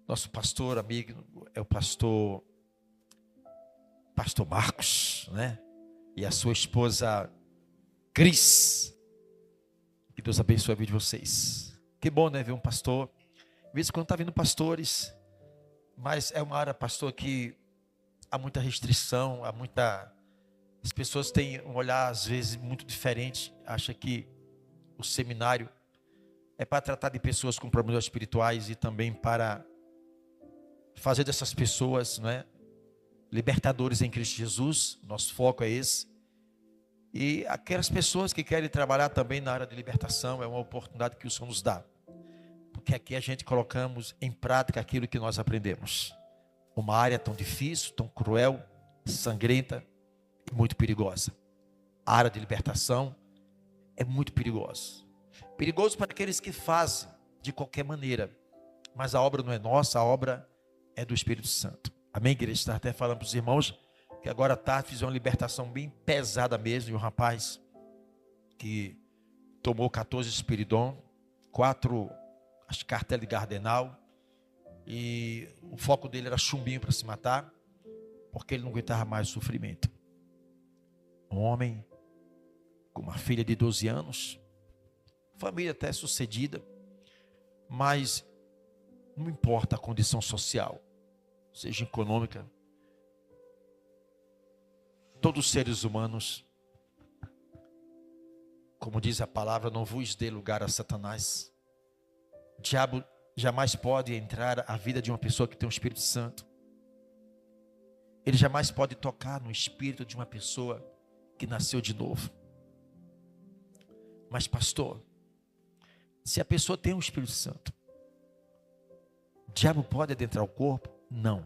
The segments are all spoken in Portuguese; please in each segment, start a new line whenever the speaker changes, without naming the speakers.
Nosso pastor amigo é o pastor Marcos, né? E a sua esposa Cris. Que Deus abençoe a vida de vocês. Que bom, né? Ver um pastor. De vez em quando está vindo pastores, mas é uma área, pastor, que há muita restrição, as pessoas têm um olhar às vezes muito diferente. Acha que o seminário é para tratar de pessoas com problemas espirituais e também para fazer dessas pessoas, não é, libertadores em Cristo Jesus. Nosso foco é esse. E aquelas pessoas que querem trabalhar também na área de libertação, é uma oportunidade que o Senhor nos dá. Porque aqui a gente colocamos em prática aquilo que nós aprendemos. Uma área tão difícil, tão cruel, sangrenta e muito perigosa. A área de libertação é muito perigosa. Perigoso para aqueles que fazem de qualquer maneira. Mas a obra não é nossa, a obra é do Espírito Santo. Amém, igreja? Está até falando para os irmãos que agora à tarde fiz uma libertação bem pesada mesmo. E um rapaz que tomou 14 Espiridon, 4 cartelas de Gardenal. E o foco dele era chumbinho para se matar, porque ele não aguentava mais o sofrimento. Um homem com uma filha de 12 anos, família até sucedida, mas não importa a condição social, seja econômica, todos os seres humanos, como diz a palavra, não vos dê lugar a Satanás. O diabo jamais pode entrar na vida de uma pessoa que tem o Espírito Santo. Ele jamais pode tocar no espírito de uma pessoa que nasceu de novo. Mas pastor, se a pessoa tem o Espírito Santo, o diabo pode adentrar o corpo? Não.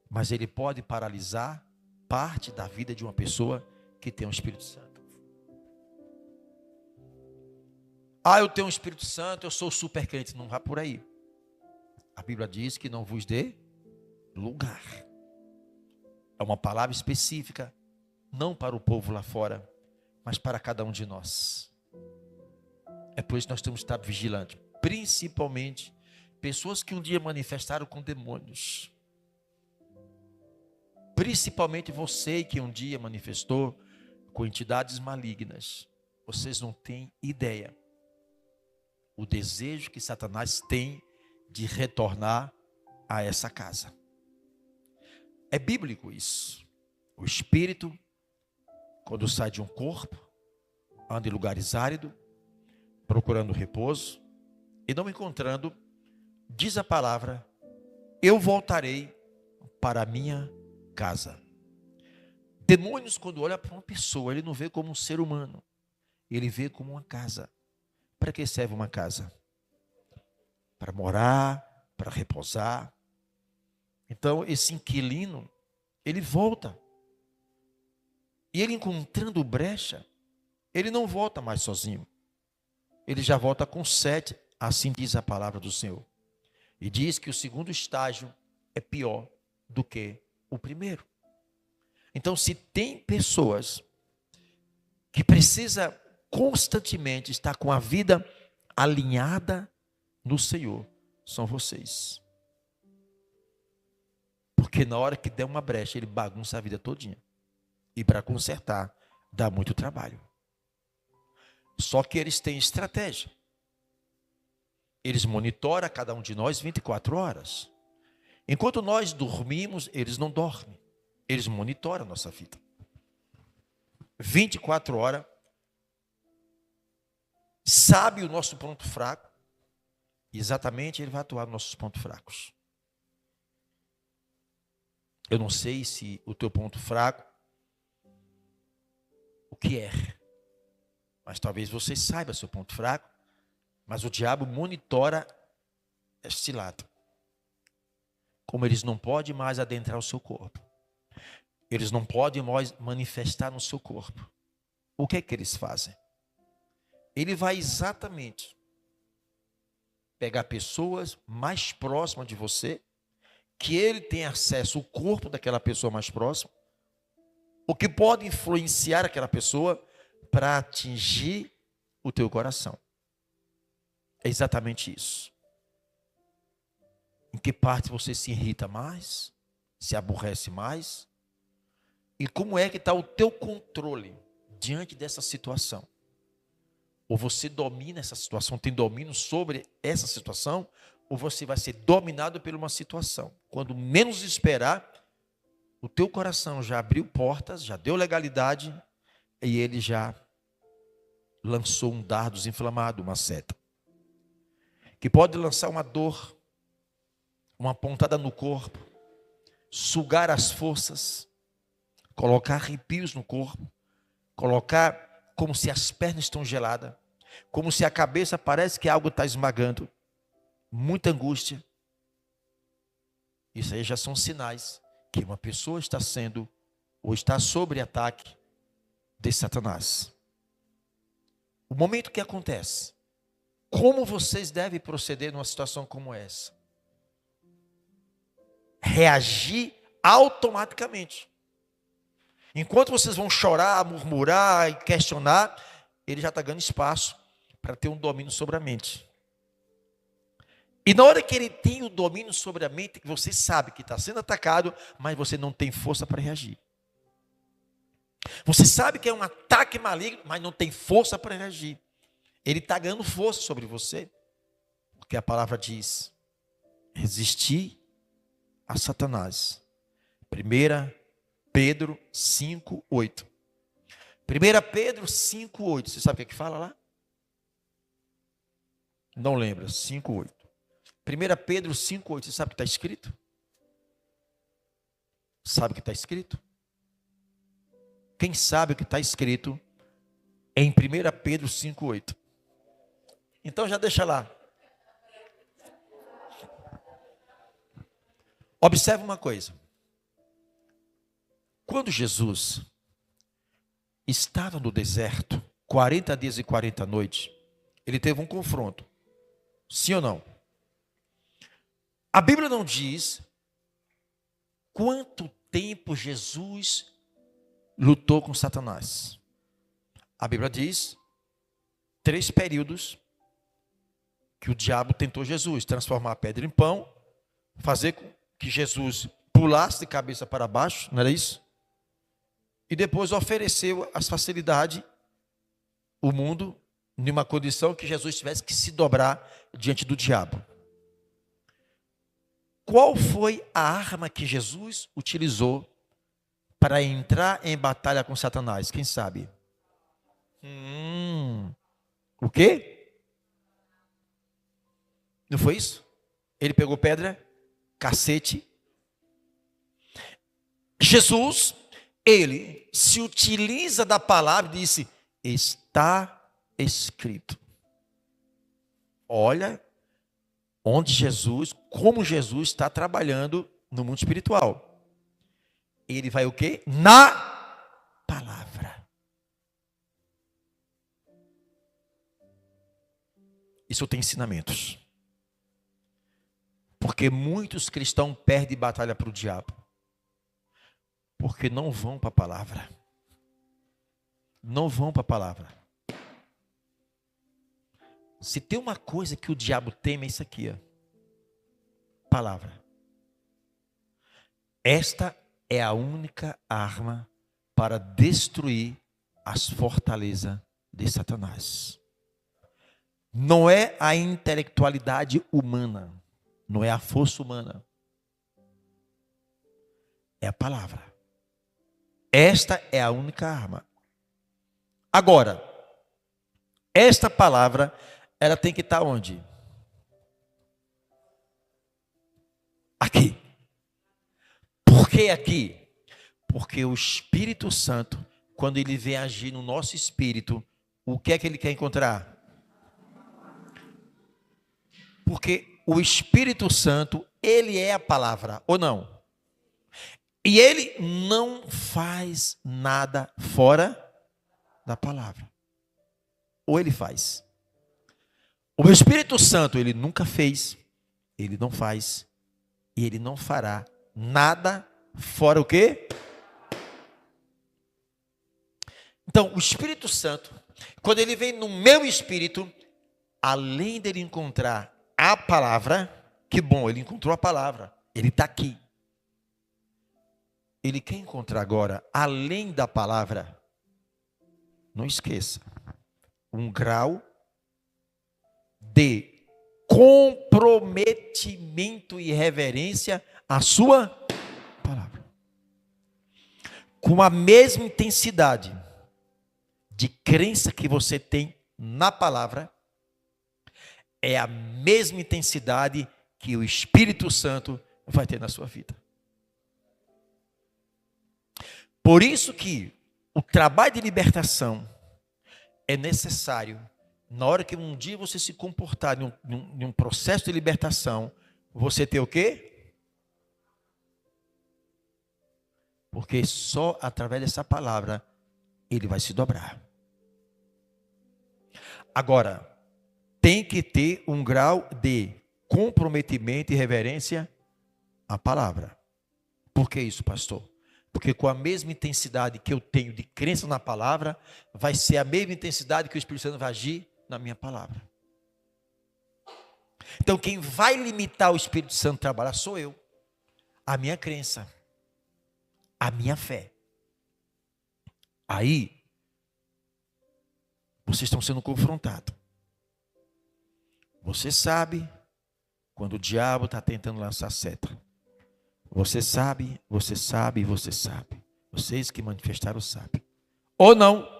Mas ele pode paralisar parte da vida de uma pessoa que tem o Espírito Santo. Ah, eu tenho o Espírito Santo, eu sou super crente. Não vá por aí. A Bíblia diz que não vos dê lugar. É uma palavra específica, não para o povo lá fora, mas para cada um de nós. É por isso que nós temos que estar vigilantes. Principalmente pessoas que um dia manifestaram com demônios. Principalmente você que um dia manifestou com entidades malignas. Vocês não têm ideia o desejo que Satanás tem de retornar a essa casa. É bíblico isso. O espírito, quando sai de um corpo, anda em lugares áridos, procurando repouso, e não encontrando, diz a palavra, eu voltarei para a minha casa. Demônios, quando olha para uma pessoa, ele não vê como um ser humano, ele vê como uma casa. Para que serve uma casa? Para morar, para repousar. Então, esse inquilino, ele volta. E ele encontrando brecha, ele não volta mais sozinho. Ele já volta com 7, assim diz a palavra do Senhor. E diz que o segundo estágio é pior do que o primeiro. Então, se tem pessoas que precisam constantemente estar com a vida alinhada no Senhor, são vocês. Porque na hora que der uma brecha, ele bagunça a vida todinha. E para consertar, dá muito trabalho. Só que eles têm estratégia. Eles monitoram cada um de nós 24 horas. Enquanto nós dormimos, eles não dormem. Eles monitoram a nossa vida. 24 horas. Sabe o nosso ponto fraco. E exatamente ele vai atuar nos nossos pontos fracos. Eu não sei se o teu ponto fraco, o que é. Mas talvez você saiba seu ponto fraco. Mas o diabo monitora este lado. Como eles não podem mais adentrar o seu corpo. Eles não podem mais manifestar no seu corpo. O que é que eles fazem? Ele vai exatamente pegar pessoas mais próximas de você, que ele tem acesso ao corpo daquela pessoa mais próxima, o que pode influenciar aquela pessoa para atingir o teu coração. É exatamente isso. Em que parte você se irrita mais? Se aborrece mais? E como é que está o teu controle diante dessa situação? Ou você domina essa situação, tem domínio sobre essa situação, ou você vai ser dominado por uma situação. Quando menos esperar, o teu coração já abriu portas, já deu legalidade, e ele já lançou um dardo desinflamado, uma seta, que pode lançar uma dor, uma pontada no corpo, sugar as forças, colocar arrepios no corpo, colocar como se as pernas estão geladas, como se a cabeça parece que algo está esmagando, muita angústia. Isso aí já são sinais que uma pessoa está sendo ou está sob ataque de Satanás. O momento que acontece, como vocês devem proceder numa situação como essa? Reagir automaticamente. Enquanto vocês vão chorar, murmurar e questionar, ele já está ganhando espaço para ter um domínio sobre a mente. E na hora que ele tem o domínio sobre a mente, que você sabe que está sendo atacado, mas você não tem força para reagir. Você sabe que é um ataque maligno, mas não tem força para reagir. Ele está ganhando força sobre você, porque a palavra diz: resistir a Satanás. 1 Pedro 5:8. 1 Pedro 5:8. Você sabe o que fala lá? Não lembra, 5:8. 1 Pedro 5:8. Você sabe o que está escrito? Sabe o que está escrito? Quem sabe o que está escrito em 1 Pedro 5:8? Então já deixa lá. Observe uma coisa. Quando Jesus estava no deserto, 40 dias e 40 noites, ele teve um confronto. Sim ou não? A Bíblia não diz quanto tempo Jesus lutou com Satanás. A Bíblia diz 3 períodos que o diabo tentou Jesus: transformar a pedra em pão, fazer com que Jesus pulasse de cabeça para baixo, não era isso? E depois ofereceu as facilidades, o mundo, em uma condição que Jesus tivesse que se dobrar diante do diabo. Qual foi a arma que Jesus utilizou para entrar em batalha com Satanás? Quem sabe? O quê? Não foi isso? Ele pegou pedra, cacete. Jesus, ele se utiliza da palavra e disse: está escrito. Olha onde Jesus, como Jesus está trabalhando no mundo espiritual. Ele vai o quê? Na palavra. Isso tem ensinamentos. Porque muitos cristãos perdem batalha para o diabo. Porque não vão para a palavra. Não vão para a palavra. Se tem uma coisa que o diabo teme, é isso aqui, ó. Palavra. Esta é a única arma para destruir as fortalezas de Satanás. Não é a intelectualidade humana, não é a força humana. É a palavra. Esta é a única arma. Agora, esta palavra, ela tem que estar onde? Aqui. Por que aqui? Porque o Espírito Santo, quando ele vem agir no nosso espírito, o que é que ele quer encontrar? Porque o Espírito Santo, ele é a palavra, ou não? E ele não faz nada fora da palavra. Ou ele faz? O Espírito Santo, ele nunca fez, ele não faz, e ele não fará nada fora o quê? Então, o Espírito Santo, quando ele vem no meu espírito, além dele encontrar a palavra, Que bom, ele encontrou a palavra. Ele está aqui. Ele quer encontrar agora, além da palavra, não esqueça, um grau de comprometimento e reverência à sua palavra. Com a mesma intensidade de crença que você tem na palavra, é a mesma intensidade que o Espírito Santo vai ter na sua vida. Por isso que o trabalho de libertação é necessário. Na hora que um dia você se comportar em um processo de libertação, você ter o quê? Porque só através dessa palavra ele vai se dobrar. Agora, tem que ter um grau de comprometimento e reverência à palavra. Por que isso, pastor? Porque com a mesma intensidade que eu tenho de crença na palavra, vai ser a mesma intensidade que o Espírito Santo vai agir na minha palavra. Então, quem vai limitar o Espírito Santo a trabalhar sou eu. A minha crença. A minha fé. Aí, vocês estão sendo confrontados. Você sabe quando o diabo está tentando lançar seta. Você sabe, você sabe, você sabe. Vocês que manifestaram sabem. Ou não.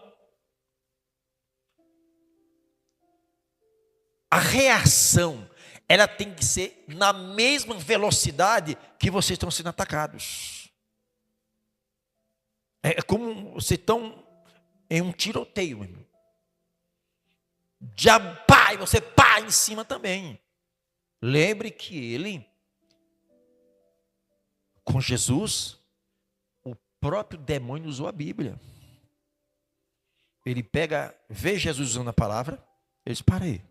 A reação, ela tem que ser na mesma velocidade que vocês estão sendo atacados. É como vocês estão em um tiroteio, meu irmão. Diabo, pá, e você pá em cima também. Lembre que ele, com Jesus, o próprio demônio usou a Bíblia. Ele vê Jesus usando a palavra, ele diz, para aí.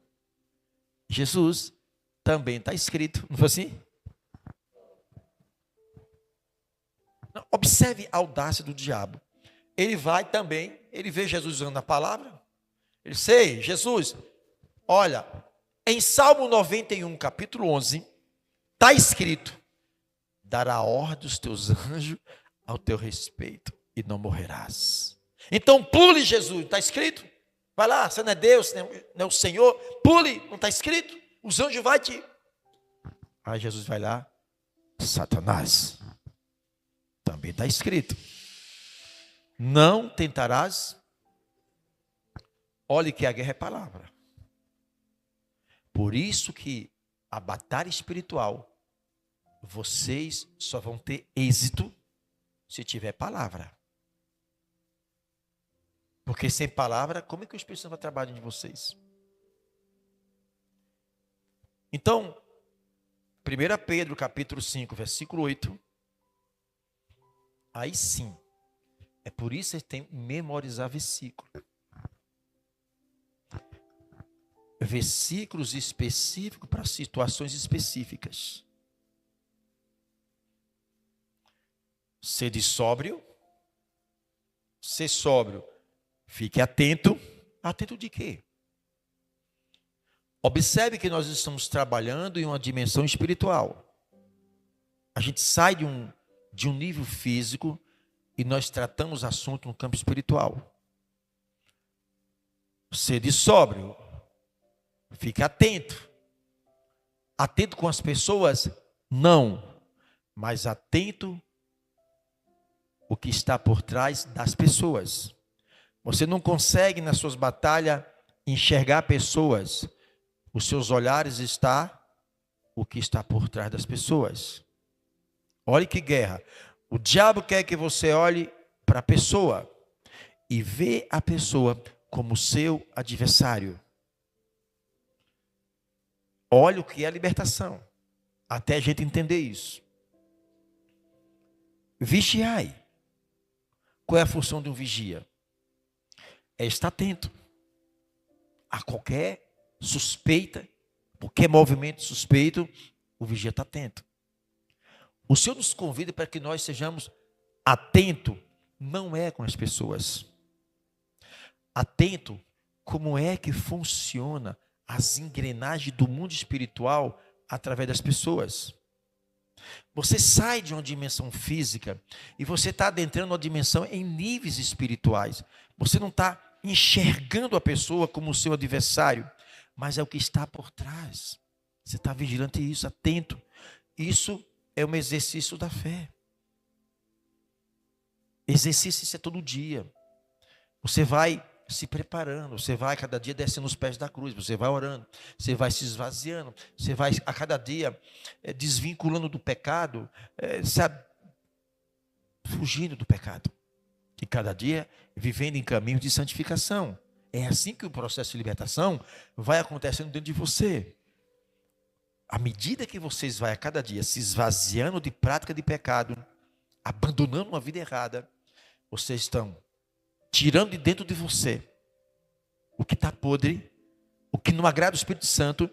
Jesus também está escrito, não foi assim? Não, observe a audácia do diabo. Ele vai também, ele vê Jesus usando a palavra. Ele diz, ei, Jesus, olha, em Salmo 91, capítulo 11, está escrito, dará ordem aos teus anjos ao teu respeito e não morrerás. Então pule, Jesus, está escrito. Vai lá, você não é Deus, não é o Senhor, pule, não está escrito. Os anjos vão te... Aí Jesus vai lá, Satanás, também está escrito. Não tentarás. Olhe que a guerra é palavra. Por isso que a batalha espiritual, vocês só vão ter êxito se tiver palavra. Porque sem palavra, como é que o Espírito Santo vai trabalhar em vocês? Então, 1 Pedro capítulo 5, versículo 8. Aí sim, é por isso que tem que memorizar versículo. Versículos específicos para situações específicas. Sede sóbrio. Ser sóbrio. Fique atento. Atento de quê? Observe que nós estamos trabalhando em uma dimensão espiritual. A gente sai de um nível físico e nós tratamos assunto no campo espiritual. Sede sóbrio. Fique atento. Atento com as pessoas? Não. Mas atento o que está por trás das pessoas. Você não consegue nas suas batalhas enxergar pessoas. Os seus olhares está o que está por trás das pessoas. Olhe que guerra. O diabo quer que você olhe para a pessoa e vê a pessoa como seu adversário. Olha o que é a libertação, até a gente entender isso. Vigiai. Qual é a função de um vigia? É estar atento a qualquer suspeita, qualquer movimento suspeito, o vigia está atento. O Senhor nos convida para que nós sejamos atentos, não é com as pessoas. Atento como é que funciona as engrenagens do mundo espiritual através das pessoas. Você sai de uma dimensão física e você está adentrando uma dimensão em níveis espirituais. Você não está enxergando a pessoa como o seu adversário, mas é o que está por trás. Você está vigilante a isso, atento. Isso é um exercício da fé. Exercício isso é todo dia. Você vai se preparando, você vai cada dia descendo os pés da cruz, você vai orando, você vai se esvaziando, você vai a cada dia desvinculando do pecado, sabe, fugindo do pecado. E cada dia vivendo em caminhos de santificação. É assim que o processo de libertação vai acontecendo dentro de você. À medida que vocês vão a cada dia se esvaziando de prática de pecado, abandonando uma vida errada, vocês estão tirando de dentro de você o que está podre, o que não agrada o Espírito Santo,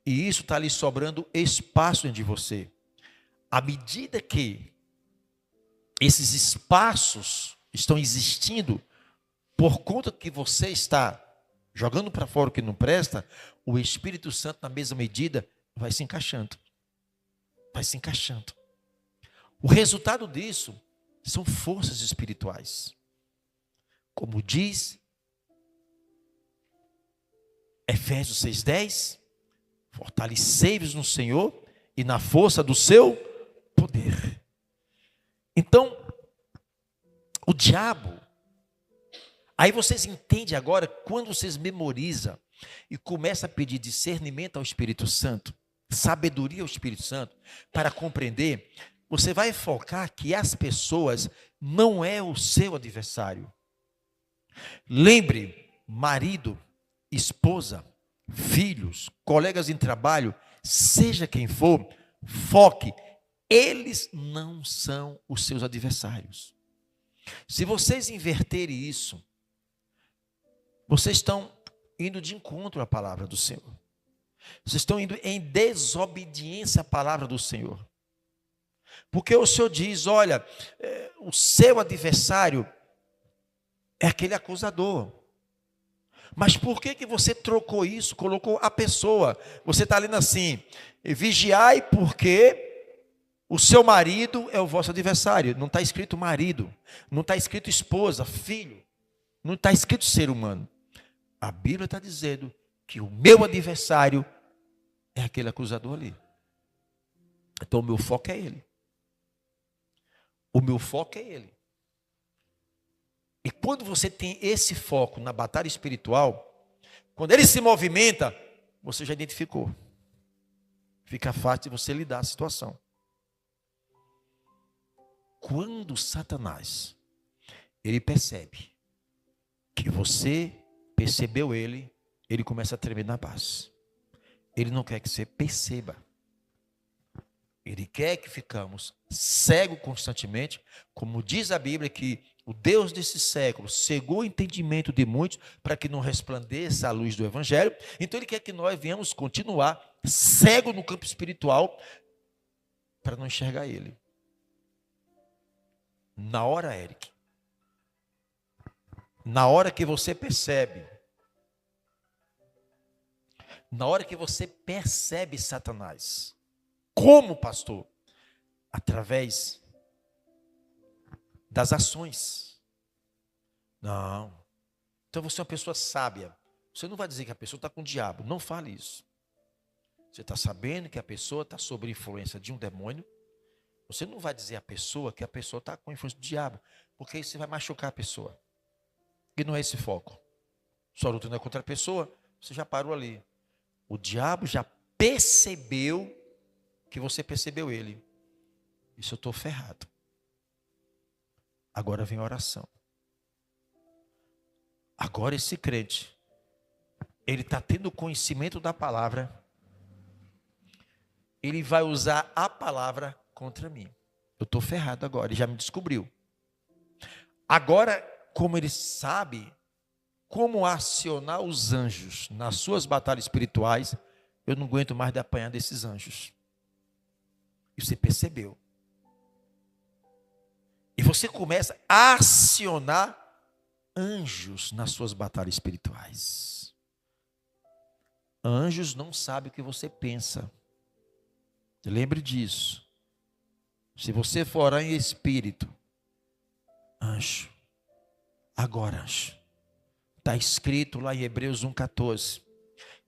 e isso está lhe sobrando espaço dentro de você. À medida que esses espaços estão existindo, por conta que você está jogando para fora o que não presta, o Espírito Santo, na mesma medida, vai se encaixando. Vai se encaixando. O resultado disso são forças espirituais. Como diz Efésios 6,10, fortalecei-vos no Senhor e na força do seu poder. Então, o diabo, aí vocês entendem agora, quando vocês memorizam e começam a pedir discernimento ao Espírito Santo, sabedoria ao Espírito Santo, para compreender, você vai focar que as pessoas não é o seu adversário. Lembre, marido, esposa, filhos, colegas em trabalho, seja quem for, foque, eles não são os seus adversários. Se vocês inverterem isso, vocês estão indo de encontro à palavra do Senhor. Vocês estão indo em desobediência à palavra do Senhor. Porque o Senhor diz, olha, o seu adversário é aquele acusador. Mas por que você trocou isso? Colocou a pessoa. Você está lendo assim, vigiai porque o seu marido é o vosso adversário. Não está escrito marido, não está escrito esposa, filho, não está escrito ser humano. A Bíblia está dizendo que o meu adversário é aquele acusador ali. Então o meu foco é ele. O meu foco é ele. E quando você tem esse foco na batalha espiritual, quando ele se movimenta, você já identificou. Fica fácil de você lidar a situação. Quando Satanás, ele percebe que você percebeu ele, ele começa a tremer na base. Ele não quer que você perceba. Ele quer que ficamos cegos constantemente, como diz a Bíblia que o Deus desse século cegou o entendimento de muitos para que não resplandeça a luz do Evangelho. Então ele quer que nós venhamos continuar cego no campo espiritual para não enxergar ele. Na hora, Eric, na hora que você percebe, na hora que você percebe Satanás, como pastor? Através das ações. Não. Então você é uma pessoa sábia. Você não vai dizer que a pessoa está com o diabo. Não fale isso. Você está sabendo que a pessoa está sob influência de um demônio. Você não vai dizer à pessoa que a pessoa está com influência do diabo. Porque isso vai machucar a pessoa. E não é esse foco. Sua luta não é contra a pessoa. Você já parou ali. O diabo já percebeu que você percebeu ele. Isso eu estou ferrado. Agora vem a oração. Agora esse crente, ele está tendo conhecimento da palavra, ele vai usar a palavra contra mim. Eu estou ferrado agora, ele já me descobriu. Agora, como ele sabe como acionar os anjos nas suas batalhas espirituais, eu não aguento mais de apanhar desses anjos. E você percebeu. E você começa a acionar anjos nas suas batalhas espirituais. Anjos não sabem o que você pensa. Lembre disso. Se você for orar em espírito, anjo, agora anjo. Está escrito lá em Hebreus 1,14,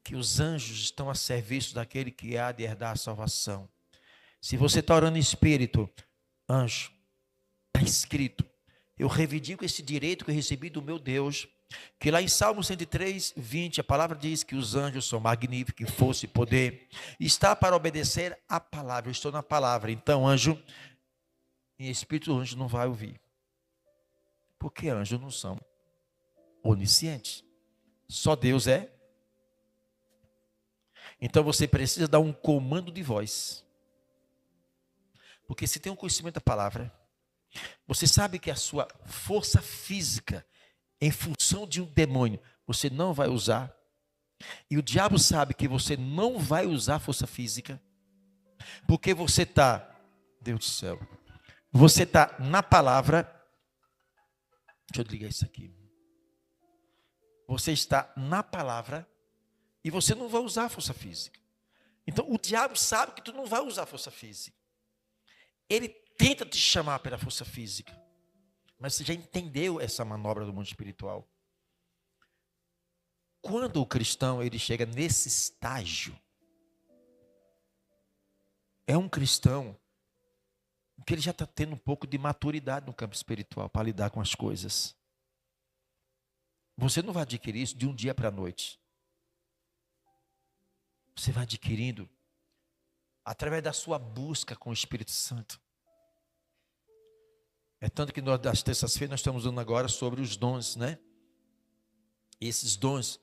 que os anjos estão a serviço daquele que há de herdar a salvação. Se você está orando em espírito, anjo, está escrito, eu reivindico esse direito que eu recebi do meu Deus, que lá em Salmo 103, 20, a palavra diz que os anjos são magníficos, força e poder, está para obedecer a palavra, eu estou na palavra. Então, anjo, em espírito, o anjo não vai ouvir, porque anjos não são oniscientes, só Deus é. Então você precisa dar um comando de voz, porque se tem um conhecimento da palavra, você sabe que a sua força física, em função de um demônio, você não vai usar. E o diabo sabe que você não vai usar força física, porque você está, Deus do céu, você está na palavra. Deixa eu ligar isso aqui. Você está na palavra e você não vai usar força física. Então o diabo sabe que tu não vai usar força física. Ele tenta te chamar pela força física. Mas você já entendeu essa manobra do mundo espiritual. Quando o cristão ele chega nesse estágio, é um cristão que ele já está tendo um pouco de maturidade no campo espiritual para lidar com as coisas. Você não vai adquirir isso de um dia para a noite. Você vai adquirindo através da sua busca com o Espírito Santo. É tanto que nós, das terças-feiras, nós estamos falando agora sobre os dons, né? Esses dons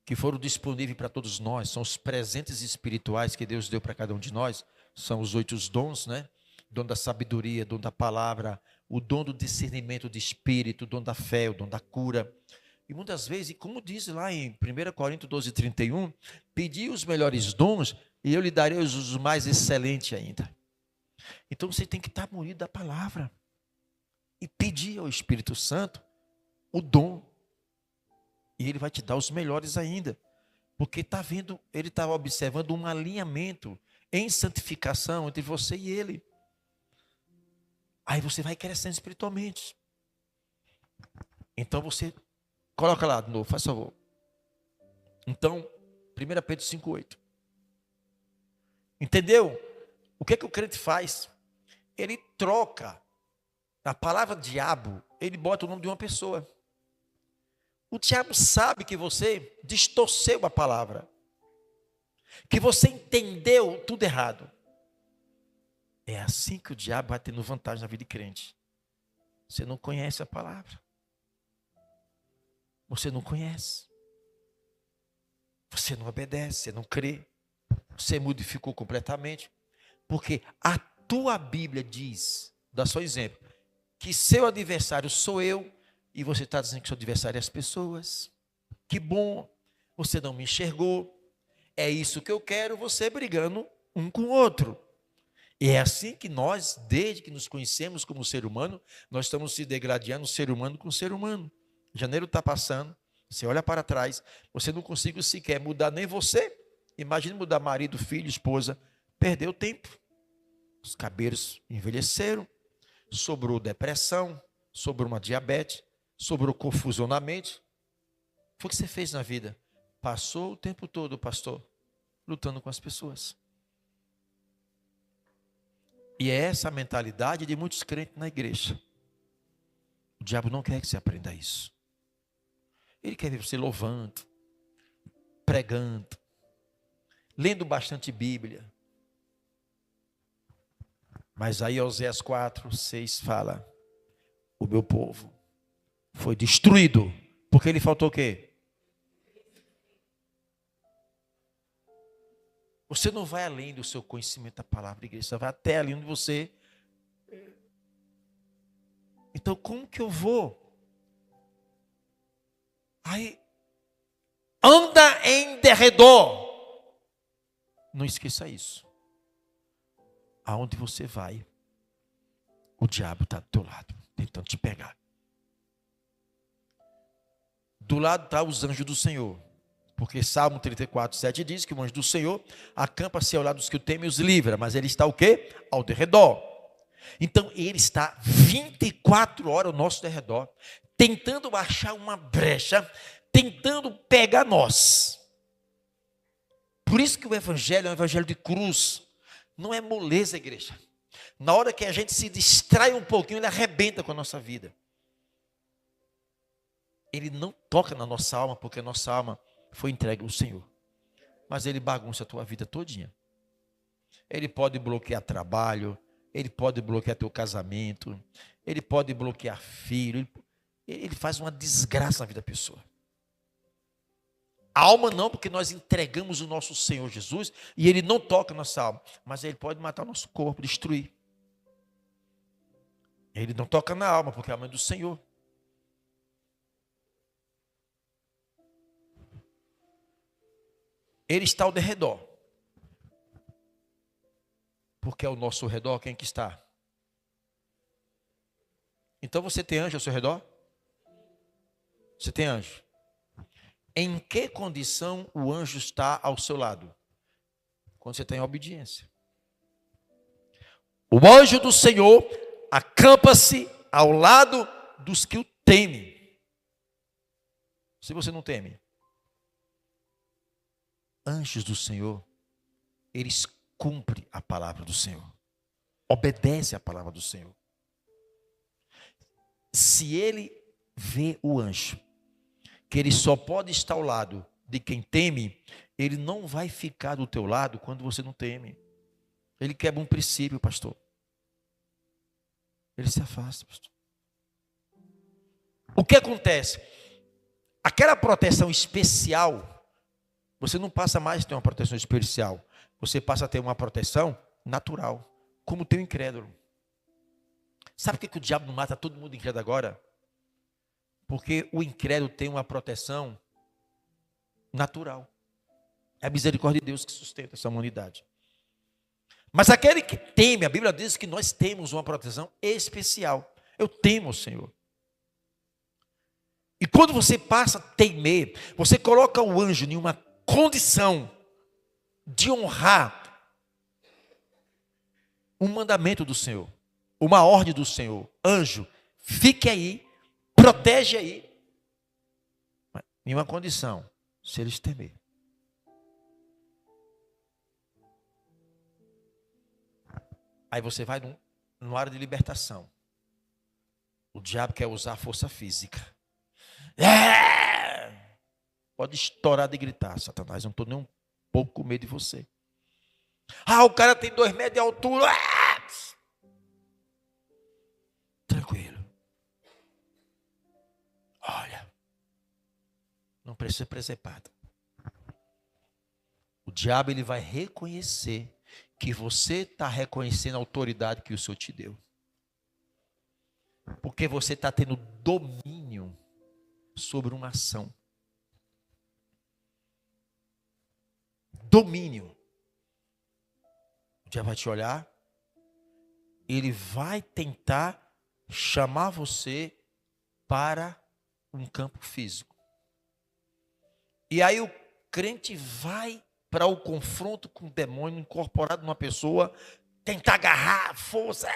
que foram disponíveis para todos nós, são os presentes espirituais que Deus deu para cada um de nós, são os 8 dons, né? Dom da sabedoria, dom da palavra, o dom do discernimento de espírito, o dom da fé, o dom da cura. E muitas vezes, e como diz lá em 1 Coríntios 12, 31, pedi os melhores dons e eu lhe darei os mais excelentes ainda. Então você tem que estar munido da palavra e pedir ao Espírito Santo o dom. E ele vai te dar os melhores ainda. Porque está vendo, ele está observando um alinhamento em santificação entre você e ele. Aí você vai crescendo espiritualmente. Então você, coloca lá de novo, faz favor. Então, 1 Pedro 5,8. Entendeu? O que é que o crente faz? Ele troca a palavra diabo, ele bota o nome de uma pessoa. O diabo sabe que você distorceu a palavra, que você entendeu tudo errado. É assim que o diabo vai tendo vantagem na vida de crente. Você não conhece a palavra. Você não conhece. Você não obedece, você não crê. Você modificou completamente. Porque a tua Bíblia diz, dá só exemplo, que seu adversário sou eu, e você está dizendo que seu adversário é as pessoas. Que bom, você não me enxergou. É isso que eu quero, você brigando um com o outro. E é assim que nós, desde que nos conhecemos como ser humano, nós estamos se degradando ser humano com ser humano. Janeiro está passando, você olha para trás, você não conseguiu sequer mudar nem você. Imagine mudar marido, filho, esposa. Perdeu tempo. Os cabelos envelheceram, sobrou depressão, sobrou uma diabetes, sobrou confusão na mente. Foi o que você fez na vida. Passou o tempo todo, pastor, lutando com as pessoas. E é essa a mentalidade de muitos crentes na igreja. O diabo não quer que você aprenda isso. Ele quer ver você louvando, pregando, lendo bastante Bíblia. Mas aí Oséias 4, 6 fala: o meu povo foi destruído, porque ele faltou o quê? Você não vai além do seu conhecimento da palavra, igreja. Você vai até ali onde você... Então, como que eu vou? Aí, anda em derredor. Não esqueça isso. Aonde você vai, o diabo está do teu lado, tentando te pegar. Do lado está os anjos do Senhor, Porque Salmo 34:7 diz que o anjo do Senhor acampa-se ao lado dos que o temem e os livra, mas ele está o quê? Ao derredor. Então ele está 24 horas ao nosso derredor, tentando achar uma brecha, tentando pegar nós. Por isso que o evangelho é um evangelho de cruz, não é moleza, igreja. Na hora que a gente se distrai um pouquinho, ele arrebenta com a nossa vida. Ele não toca na nossa alma, porque a nossa alma foi entregue ao Senhor. Mas ele bagunça a tua vida todinha. Ele pode bloquear trabalho, ele pode bloquear teu casamento, ele pode bloquear filho, ele faz uma desgraça na vida da pessoa. A alma não, porque nós entregamos o nosso Senhor Jesus e ele não toca a nossa alma, mas ele pode matar o nosso corpo, destruir. Ele não toca na alma, porque a alma é do Senhor. Ele está ao derredor. Porque ao nosso redor, quem que está? Então você tem anjo ao seu redor? Você tem anjo? Em que condição o anjo está ao seu lado? Quando você tem obediência. O anjo do Senhor acampa-se ao lado dos que o temem. Se você não teme, anjos do Senhor, eles cumprem a palavra do Senhor, obedecem a palavra do Senhor. Se ele vê o anjo, que ele só pode estar ao lado de quem teme, ele não vai ficar do teu lado quando você não teme. Ele quebra um princípio, pastor. Ele se afasta, pastor. O que acontece? Aquela proteção especial, você não passa mais a ter uma proteção especial. Você passa a ter uma proteção natural, como tem o incrédulo. Sabe por que o diabo não mata todo mundo incrédulo agora? Porque o incrédulo tem uma proteção natural. É a misericórdia de Deus que sustenta essa humanidade. Mas aquele que teme, a Bíblia diz que nós temos uma proteção especial. Eu temo o Senhor. E quando você passa a temer, você coloca o anjo em uma condição de honrar um mandamento do Senhor, uma ordem do Senhor. Anjo, fique aí, protege aí. Em uma condição, se eles temer. Aí você vai numa área de libertação. O diabo quer usar a força física. Pode estourar de gritar, Satanás, eu não estou nem um pouco com medo de você. O cara tem 2 metros de altura. Tranquilo. Olha, não precisa ser preservado. O diabo ele vai reconhecer que você está reconhecendo a autoridade que o Senhor te deu. Porque você está tendo domínio sobre uma ação. Domínio. O diabo vai te olhar, ele vai tentar chamar você para um campo físico. E aí o crente vai para o confronto com o demônio incorporado numa pessoa, tentar agarrar, força,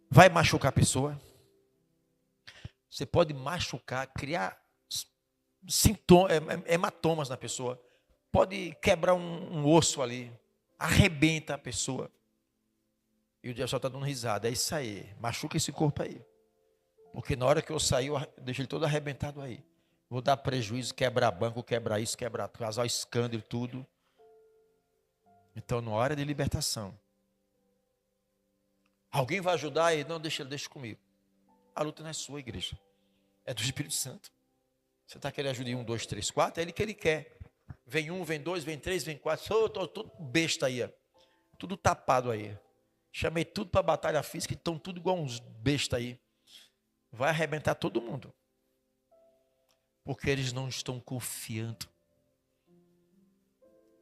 vai machucar a pessoa. Você pode machucar, criar sintomas, hematomas na pessoa. Pode quebrar um osso ali, arrebenta a pessoa. E o diabo só está dando risada. É isso aí, machuca esse corpo aí. Porque na hora que eu sair, eu deixo ele todo arrebentado aí. Vou dar prejuízo, quebrar banco, quebrar isso, quebrar, causar escândalo e tudo. Então, na hora de libertação, alguém vai ajudar ele? Não, deixa comigo. A luta não é sua, igreja. É do Espírito Santo. Você está querendo ajuda em 1, 2, 3, 4? É ele que ele quer. Vem 1, vem 2, vem 3, vem 4. Estou tudo besta aí. Ó. Tudo tapado aí. Chamei tudo para batalha física e estão tudo igual uns bestas aí. Vai arrebentar todo mundo. Porque eles não estão confiando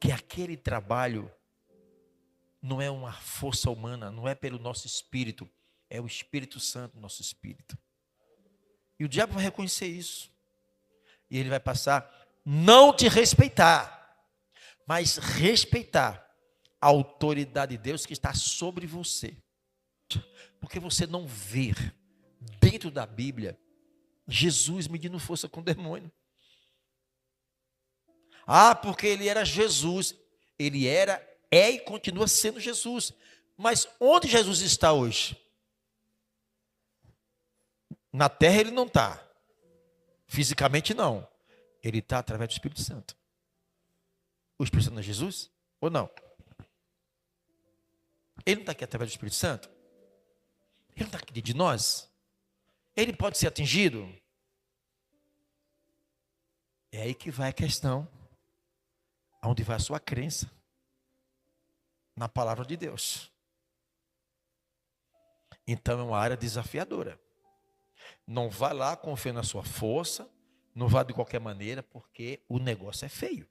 que aquele trabalho não é uma força humana, não é pelo nosso espírito, é o Espírito Santo, nosso espírito. E o diabo vai reconhecer isso. E ele vai passar não te respeitar, mas respeitar a autoridade de Deus que está sobre você. Porque você não vê dentro da Bíblia Jesus medindo força com o demônio. Ah, porque ele era Jesus. Ele era, é e continua sendo Jesus. Mas onde Jesus está hoje? Na terra ele não está. Fisicamente não. Ele está através do Espírito Santo. O Espírito Santo é Jesus? Ou não? Ele não está aqui através do Espírito Santo? Ele não está aqui de nós? Ele pode ser atingido? É aí que vai a questão. Aonde vai a sua crença? Na palavra de Deus. Então é uma área desafiadora. Não vá lá confiando na sua força, não vá de qualquer maneira, porque o negócio é feio.